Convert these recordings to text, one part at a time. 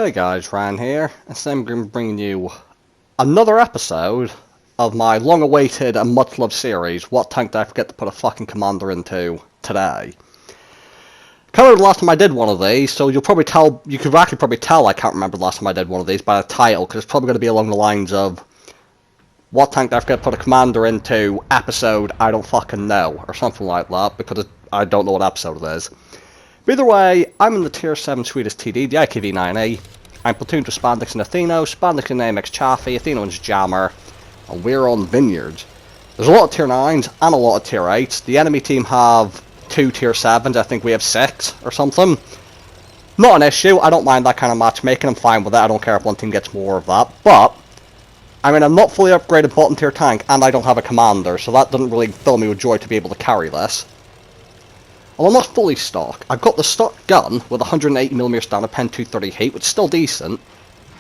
Hey guys, Ryan here, and today I'm going to be bringing you another episode of my long-awaited and much-loved series, What Tank Did I Forget to Put a Fucking Commander Into Today? Can't remember the last time I did one of these, so you could actually probably tell I can't remember the last time I did one of these by the title, because it's probably going to be along the lines of What Tank Did I Forget to Put a Commander Into episode I don't fucking know, or something like that, because I don't know what episode it is. But either way, I'm in the Tier 7 Swedish TD, the IKV-9A. I'm platooned with Spandex and Atheno, Spandex and AMX Chaffee, Atheno and Jammer, and we're on Vineyards. There's a lot of Tier 9s and a lot of Tier 8s. The enemy team have 2 Tier 7s, I think we have 6 or something. Not an issue, I don't mind that kind of matchmaking, I'm fine with it, I don't care if one team gets more of that. But, I mean, I'm not fully upgraded bottom tier tank, and I don't have a commander, so that doesn't really fill me with joy to be able to carry this. Well, I'm not fully stock. I've got the stock gun with 180mm standard pen 230 heat, which is still decent.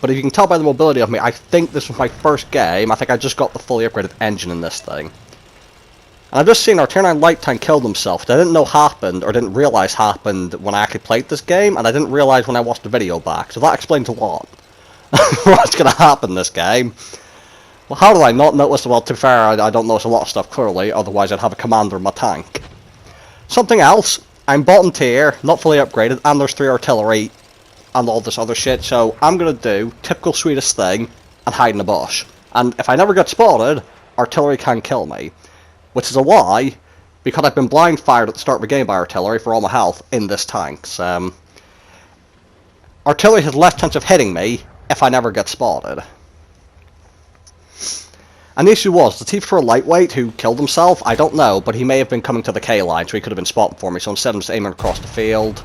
But if you can tell by the mobility of me, I think this was my first game. I think I just got the fully upgraded engine in this thing. And I've just seen our Tier 9 light tank killed himself, which I didn't know happened, or didn't realise happened when I actually played this game, and I didn't realise when I watched the video back. So that explains a lot. What's going to happen this game. Well, how did I not notice? Well, to be fair, I don't notice a lot of stuff clearly, otherwise I'd have a commander in my tank. Something else, I'm bottom tier, not fully upgraded, and there's 3 artillery and all this other shit, so I'm going to do typical Swedish thing and hide in a bush. And if I never get spotted, artillery can kill me. Which is a lie, because I've been blind fired at the start of the game by artillery for all my health in this tank. Artillery has less chance of hitting me if I never get spotted. And the issue was, the T4 lightweight who killed himself, I don't know, but he may have been coming to the K line, so he could have been spotting for me, so instead I'm just aiming across the field.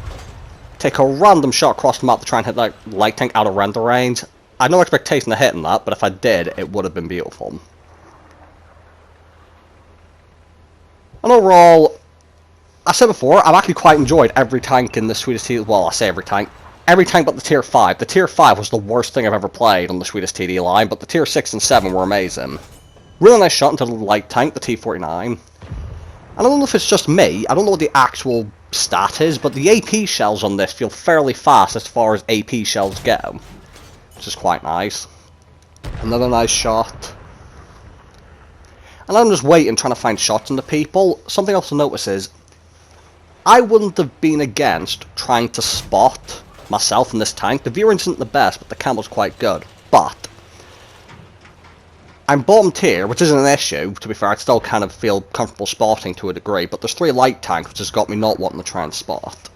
Take a random shot across the map to try and hit that light tank out of render range. I had no expectation of hitting that, but if I did, it would have been beautiful. And overall, I said before, I've actually quite enjoyed every tank in the Swedish TD, well, I say every tank but the Tier 5. The Tier 5 was the worst thing I've ever played on the Swedish TD line, but the Tier 6 and 7 were amazing. Really nice shot into the light tank, the T49. I don't know if it's just me, I don't know what the actual stat is, but the AP shells on this feel fairly fast as far as AP shells go. Which is quite nice. Another nice shot. And I'm just waiting, trying to find shots into people. Something else to notice is, I wouldn't have been against trying to spot myself in this tank. The view isn't the best, but the camel's quite good. But I'm bottom tier, which isn't an issue, to be fair. I'd still kind of feel comfortable spotting to a degree, but there's 3 light tanks, which has got me not wanting to try and spot.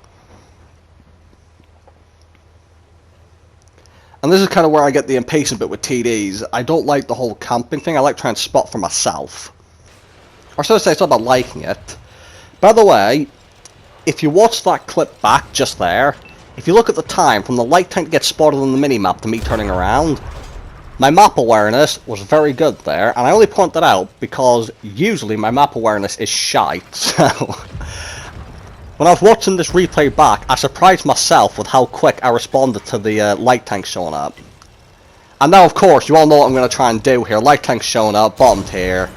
And this is kind of where I get the impatient bit with TDs. I don't like the whole camping thing, I like trying to spot for myself. Or so to say, it's not about liking it. By the way, if you watch that clip back just there, if you look at the time from the light tank to get spotted on the mini-map to me turning around, my map awareness was very good there, and I only point that out because usually my map awareness is shite, so when I was watching this replay back, I surprised myself with how quick I responded to the light tank showing up. And now, of course, you all know what I'm going to try and do here. Light tank showing up, bottom tier.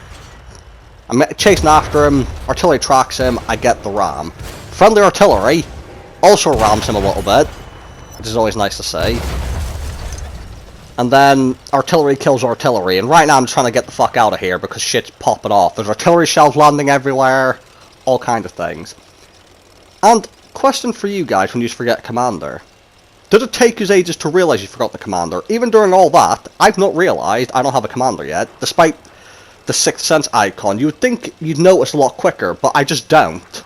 I'm chasing after him, artillery tracks him, I get the ram. Friendly artillery also rams him a little bit, which is always nice to see. And then artillery kills artillery, and right now I'm just trying to get the fuck out of here because shit's popping off. There's artillery shells landing everywhere, all kinds of things. And question for you guys when you forget commander. Did it take you ages to realise you forgot the commander? Even during all that, I've not realised I don't have a commander yet, despite the Sixth Sense icon. You would think you'd notice a lot quicker, but I just don't.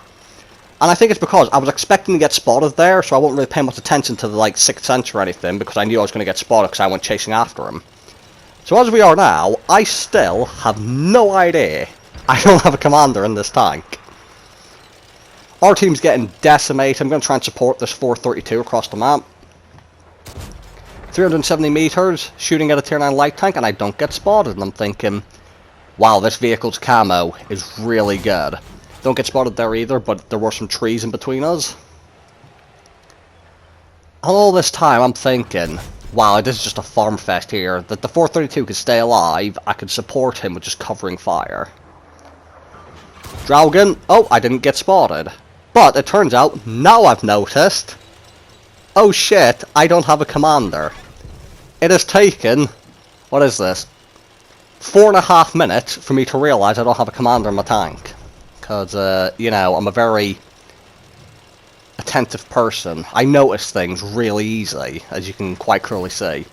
And I think it's because I was expecting to get spotted there, so I wasn't really paying much attention to the, like, Sixth Sense or anything, because I knew I was going to get spotted because I went chasing after him. So as we are now, I still have no idea I don't have a commander in this tank. Our team's getting decimated. I'm going to try and support this 432 across the map. 370 meters, shooting at a Tier 9 light tank, and I don't get spotted, and I'm thinking, wow, this vehicle's camo is really good. Don't get spotted there either, but there were some trees in between us. And all this time I'm thinking, wow, this is just a farm fest here. That the 432 could stay alive, I could support him with just covering fire. Draugen, oh, I didn't get spotted. But it turns out, now I've noticed, oh shit, I don't have a commander. It has taken, what is this, 4.5 minutes for me to realise I don't have a commander in my tank. Because, you know, I'm a very attentive person. I notice things really easy, as you can quite clearly see.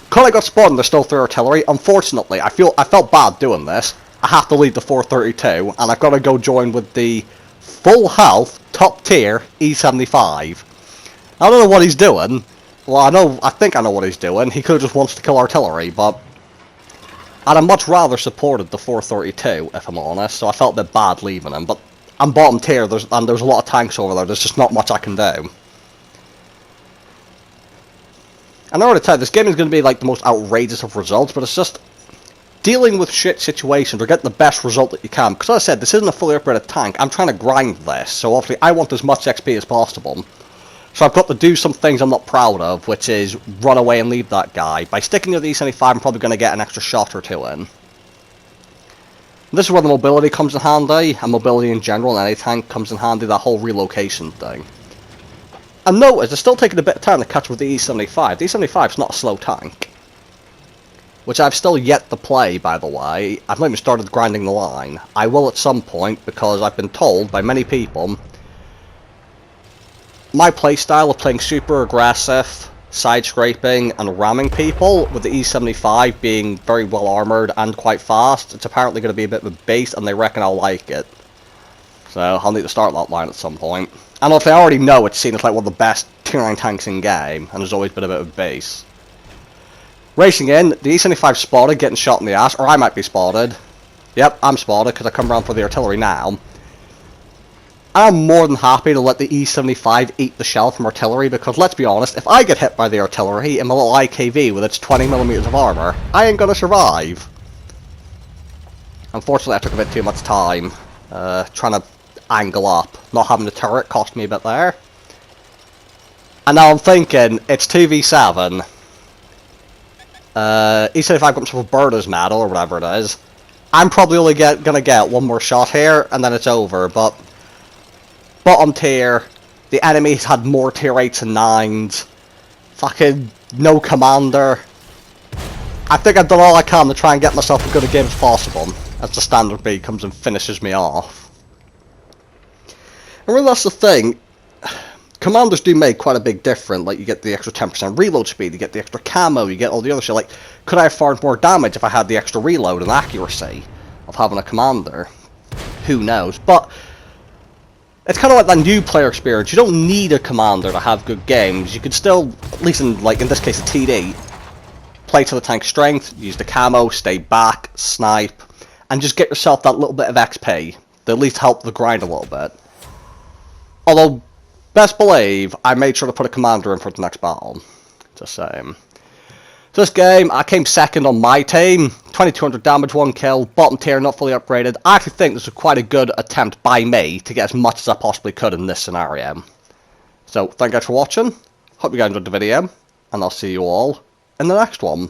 Because I got spotted and there's still 3 artillery, unfortunately, I felt bad doing this. I have to leave the 432, and I've got to go join with the full health, top tier E75. I don't know what he's doing. Well, I think I know what he's doing. He could have just wants to kill artillery, but I'd have much rather supported the 432, if I'm honest, so I felt a bit bad leaving him, but I'm bottom tier, and there's a lot of tanks over there, there's just not much I can do. And I already tell you, this game is going to be like the most outrageous of results, but it's just dealing with shit situations or getting the best result that you can. Because as I said, this isn't a fully upgraded tank, I'm trying to grind this, so obviously I want as much XP as possible. So I've got to do some things I'm not proud of, which is run away and leave that guy. By sticking to the E75, I'm probably going to get an extra shot or 2 in. This is where the mobility comes in handy, and mobility in general in any tank comes in handy, that whole relocation thing. And notice, it's still taking a bit of time to catch with the E75. The E75 is not a slow tank. Which I've still yet to play, by the way. I've not even started grinding the line. I will at some point, because I've been told by many people my playstyle of playing super aggressive, side scraping and ramming people, with the E75 being very well armoured and quite fast, it's apparently going to be a bit of a beast, and they reckon I'll like it. So I'll need to start that line at some point. And if I already know it's seen as like one of the best tier 9 tanks in game, and there's always been a bit of a base. Racing in, the E75 spotted, getting shot in the ass, or I might be spotted. Yep, I'm spotted because I come around for the artillery now. I'm more than happy to let the E75 eat the shell from artillery, because let's be honest, if I get hit by the artillery in my little IKV with its 20mm of armour, I ain't gonna survive. Unfortunately, I took a bit too much time trying to angle up. Not having the turret cost me a bit there. And now I'm thinking, it's 2v7. E75 got himself a Birders medal, or whatever it is. I'm probably only gonna get one more shot here, and then it's over, but bottom tier, the enemies had more tier 8s and 9s. Fucking no commander. I think I've done all I can to try and get myself as good a game as possible, as the standard B comes and finishes me off. And really that's the thing, commanders do make quite a big difference. Like, you get the extra 10% reload speed, you get the extra camo, you get all the other shit. Like, could I have farmed more damage if I had the extra reload and accuracy of having a commander? Who knows? But it's kind of like that new player experience. You don't need a commander to have good games. You could still, at least in, like, in this case a TD, play to the tank strength, use the camo, stay back, snipe, and just get yourself that little bit of XP to at least help the grind a little bit. Although, best believe, I made sure to put a commander in for the next battle. Just saying. So this game, I came second on my team. 2200 damage, 1 kill, bottom tier, not fully upgraded. I actually think this was quite a good attempt by me to get as much as I possibly could in this scenario. So, thank you guys for watching. Hope you guys enjoyed the video, and I'll see you all in the next one.